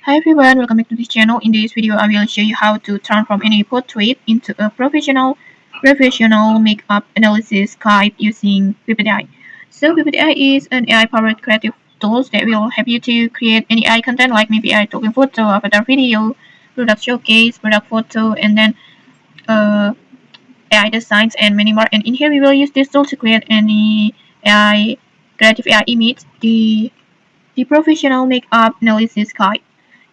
Hi everyone, welcome back to this channel. In this video, I will show you how to transform any portrait into a professional makeup analysis guide using Pippit AI. So Pippit AI is an AI-powered creative tool that will help you to create any AI content like maybe AI talking photo, avatar video, product showcase, product photo, and then uh, AI designs and many more. And in here, we will use this tool to create any AI creative AI image, the professional makeup analysis guide.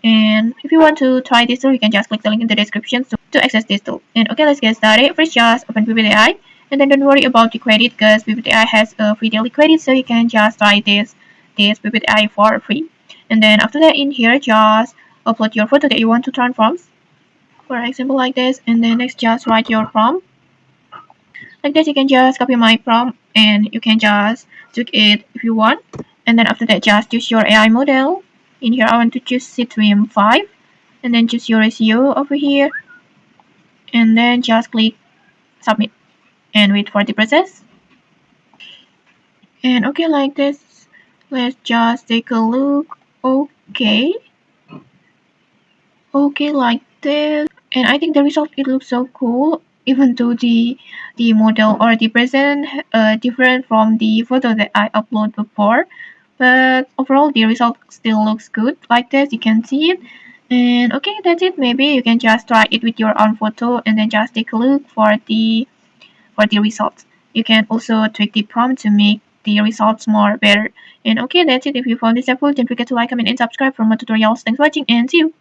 And if you want to try this tool, you can just click the link in the description to access this tool. And okay, let's get started. First, just open Pippit AI, and then don't worry about the credit because Pippit AI has a free daily credit, so you can just try this Pippit AI for free. And then after that, in here, just upload your photo that you want to transform, for example, like this. And then next, just write your prompt. Like this, you can just copy my prompt, and you can just tweak it if you want. And then after that, just choose your AI model. In here, I want to choose Citrium 5, and then choose your ratio over here, and then just click submit and wait for the process. And okay, like this, let's just take a look. Okay, like this. And I think the result, it looks so cool, even though the model or the present different from the photo that I uploaded before. But overall, the result still looks good. Like this, you can see it. And okay, that's it. Maybe you can just try it with your own photo and then just take a look for the results. You can also tweak the prompt to make the results more better. And okay, that's it. If you found this helpful, don't forget to like, comment, and subscribe for more tutorials. Thanks for watching, and see you.